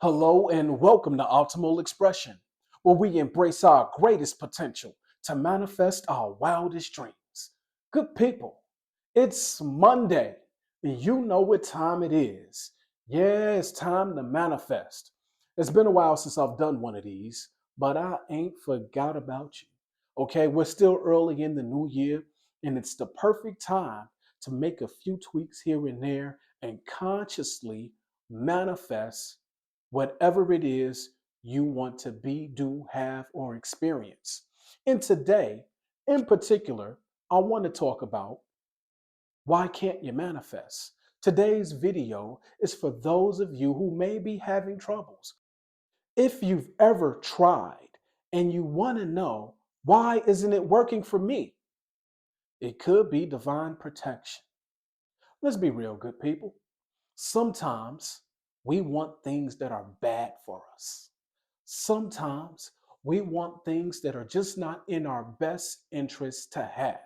Hello and welcome to Optimal Expression, where we embrace our greatest potential to manifest our wildest dreams. Good people, it's Monday, and you know what time it is. Yeah, it's time to manifest. It's been a while since I've done one of these, but I ain't forgot about you. Okay, we're still early in the new year, and it's the perfect time to make a few tweaks here and there and consciously manifest whatever it is you want to be, do, have, or experience. And today, in particular, I want to talk about why can't you manifest? Today's video is for those of you who may be having troubles. If you've ever tried and you want to know why isn't it working for me, it could be divine protection. Let's be real, good people. Sometimes we want things that are bad for us. Sometimes we want things that are just not in our best interest to have.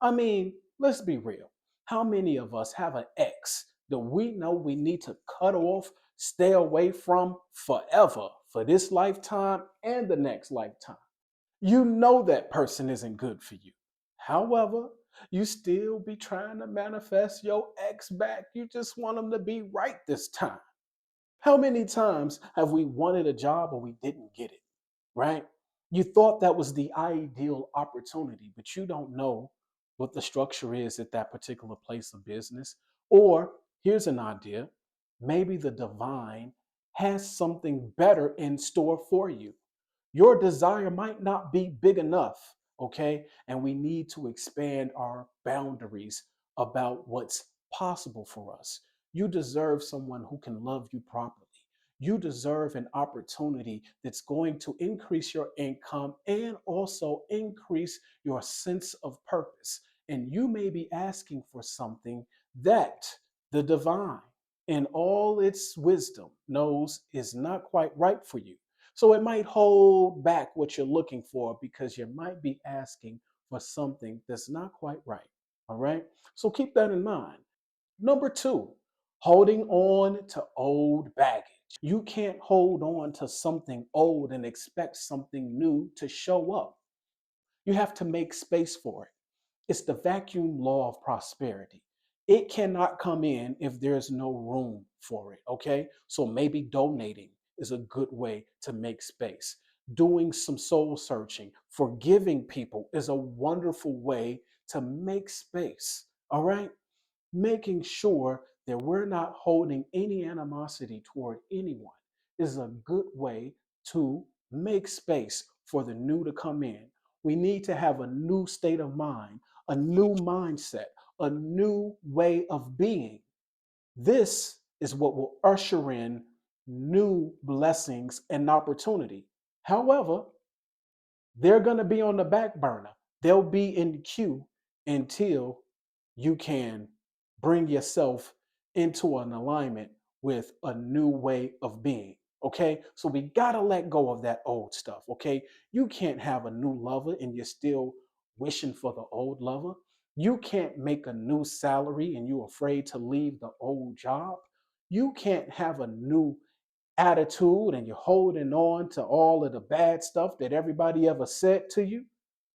I mean, let's be real. How many of us have an ex that we know we need to cut off, stay away from forever for this lifetime and the next lifetime? You know that person isn't good for you. However, you still be trying to manifest your ex back. You just want them to be right this time. How many times have we wanted a job or we didn't get it, right? You thought that was the ideal opportunity, but you don't know what the structure is at that particular place of business. Or here's an idea, maybe the divine has something better in store for you. Your desire might not be big enough, okay? And we need to expand our boundaries about what's possible for us. You deserve someone who can love you properly. You deserve an opportunity that's going to increase your income and also increase your sense of purpose. And you may be asking for something that the divine, in all its wisdom, knows is not quite right for you. So it might hold back what you're looking for because you might be asking for something that's not quite right. All right. So keep that in mind. Number two, holding on to old baggage. You can't hold on to something old and expect something new to show up. You have to make space for it. It's the vacuum law of prosperity. It cannot come in if there's no room for it. Okay. So maybe donating is a good way to make space. Doing some soul searching, forgiving people is a wonderful way to make space. All right. Making sure that we're not holding any animosity toward anyone is a good way to make space for the new to come in. We need to have a new state of mind, a new mindset, a new way of being. This is what will usher in new blessings and opportunity. However, they're going to be on the back burner. They'll be in the queue until you can bring yourself into an alignment with a new way of being. Okay. So we got to let go of that old stuff. Okay. You can't have a new lover and you're still wishing for the old lover. You can't make a new salary and you're afraid to leave the old job. You can't have a new attitude and you're holding on to all of the bad stuff that everybody ever said to you,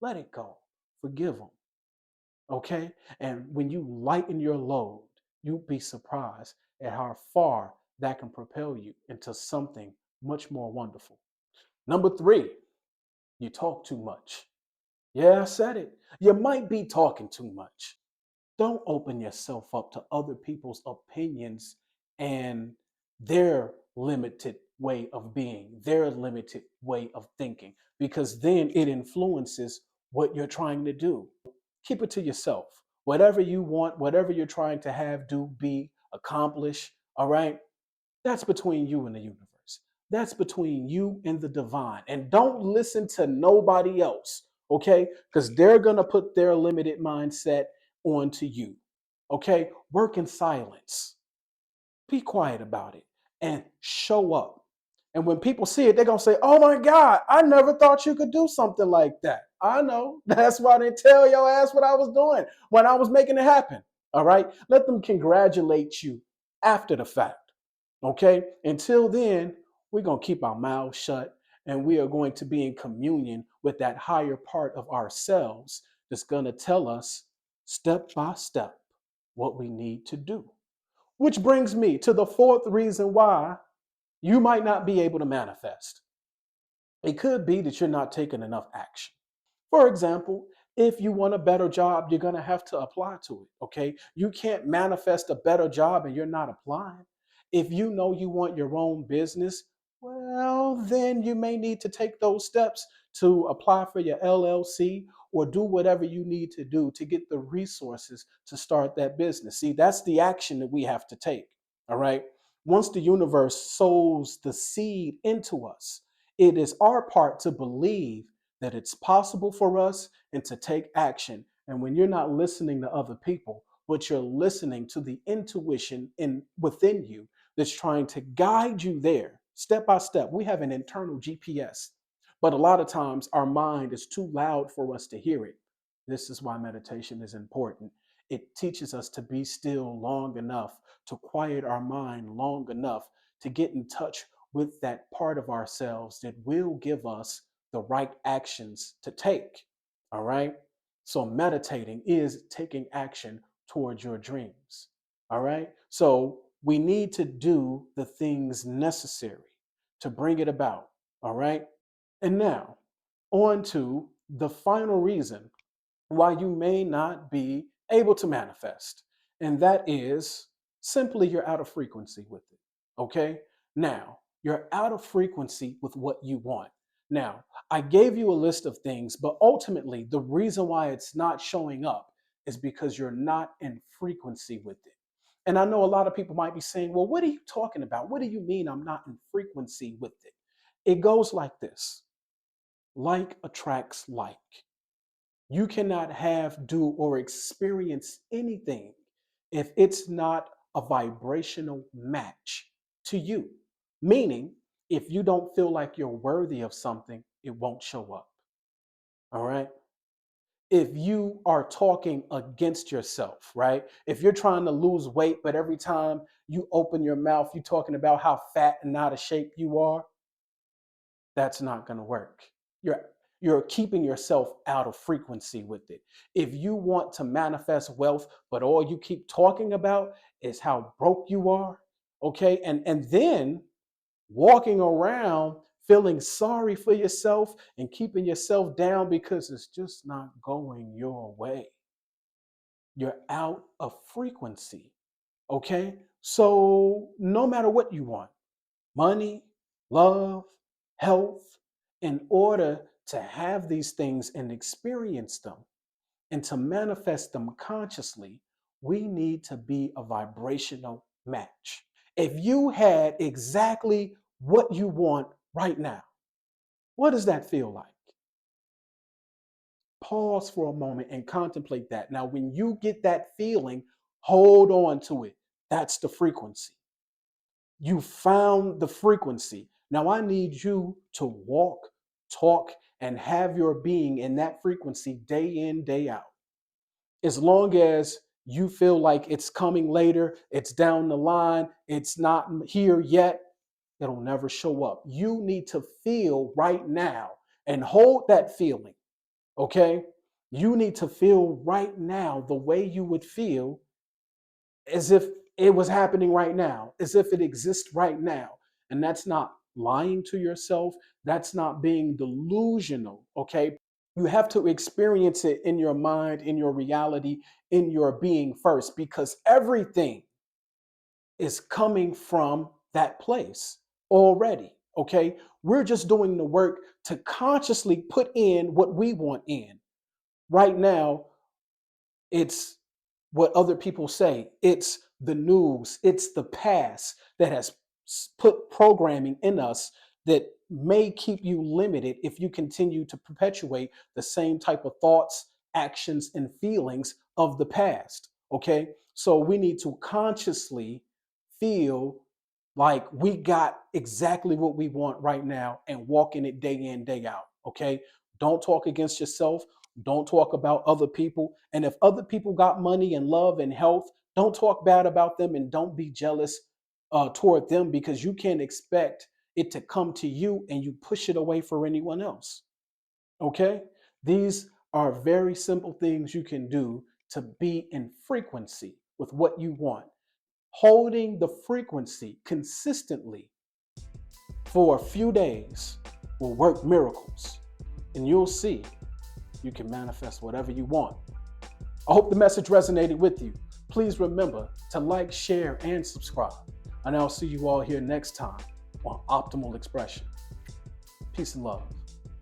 let it go. Forgive them. Okay. And when you lighten your load, you'd be surprised at how far that can propel you into something much more wonderful. Number three, you talk too much. Yeah, I said it. You might be talking too much. Don't open yourself up to other people's opinions and their limited way of being, their limited way of thinking, because then it influences what you're trying to do. Keep it to yourself. Whatever you want, whatever you're trying to have, do, be, accomplish, all right? That's between you and the universe. That's between you and the divine. And don't listen to nobody else, okay? Because they're going to put their limited mindset onto you, okay? Work in silence. Be quiet about it and show up. And when people see it, they're going to say, oh my God, I never thought you could do something like that. I know. That's why they tell your ass what I was doing when I was making it happen. All right? Let them congratulate you after the fact. Okay. Until then, we're going to keep our mouths shut and we are going to be in communion with that higher part of ourselves that's going to tell us step by step what we need to do. Which brings me to the fourth reason why you might not be able to manifest. It could be that you're not taking enough action. For example, if you want a better job, you're going to have to apply to it. Okay. You can't manifest a better job and you're not applying. If you know you want your own business, well, then you may need to take those steps to apply for your LLC or do whatever you need to do to get the resources to start that business. See, that's the action that we have to take. All right. Once the universe sows the seed into us, it is our part to believe that it's possible for us and to take action. And when you're not listening to other people, but you're listening to the intuition in within you that's trying to guide you there step by step. We have an internal GPS, but a lot of times our mind is too loud for us to hear it. This is why meditation is important. It teaches us to be still long enough, to quiet our mind long enough, to get in touch with that part of ourselves that will give us the right actions to take. All right. So, meditating is taking action towards your dreams. All right. So, we need to do the things necessary to bring it about. All right. And now, on to the final reason why you may not be able to manifest. And that is simply you're out of frequency with it. Okay. Now, you're out of frequency with what you want. Now, I gave you a list of things, but ultimately, the reason why it's not showing up is because you're not in frequency with it. And I know a lot of people might be saying, well, what are you talking about? What do you mean I'm not in frequency with it? It goes like this: like attracts like. You cannot have, do, or experience anything if it's not a vibrational match to you. Meaning, if you don't feel like you're worthy of something, it won't show up. All right. If you are talking against yourself, right? If you're trying to lose weight, but every time you open your mouth, you're talking about how fat and out of shape you are, that's not going to work. You're you're keeping yourself out of frequency with it. If you want to manifest wealth, but all you keep talking about is how broke you are, okay? And then walking around feeling sorry for yourself and keeping yourself down because it's just not going your way. You're out of frequency, okay? So no matter what you want, money, love, health, in order to have these things and experience them and to manifest them consciously, we need to be a vibrational match. If you had exactly what you want right now, what does that feel like? Pause for a moment and contemplate that. Now, when you get that feeling, hold on to it. That's the frequency. You found the frequency. Now I need you to walk, talk, and have your being in that frequency day in, day out. As long as you feel like it's coming later, it's down the line, it's not here yet, it'll never show up. You need to feel right now and hold that feeling, okay? You need to feel right now the way you would feel as if it was happening right now, as if it exists right now. And that's not lying to yourself. That's not being delusional. Okay. You have to experience it in your mind, in your reality, in your being first, because everything is coming from that place already. Okay. We're just doing the work to consciously put in what we want in. Right now, it's what other people say. It's the news. It's the past that has put programming in us that may keep you limited if you continue to perpetuate the same type of thoughts, actions, and feelings of the past. Okay. So we need to consciously feel like we got exactly what we want right now and walk in it day in, day out. Okay. Don't talk against yourself. Don't talk about other people. And if other people got money and love and health, don't talk bad about them and don't be jealous. toward them, because you can't expect it to come to you and you push it away for anyone else. Okay? These are very simple things you can do to be in frequency with what you want. Holding the frequency consistently for a few days will work miracles, and you'll see you can manifest whatever you want. I hope the message resonated with you. Please remember to like, share, and subscribe. And I'll see you all here next time on Optimal Expression. Peace and love.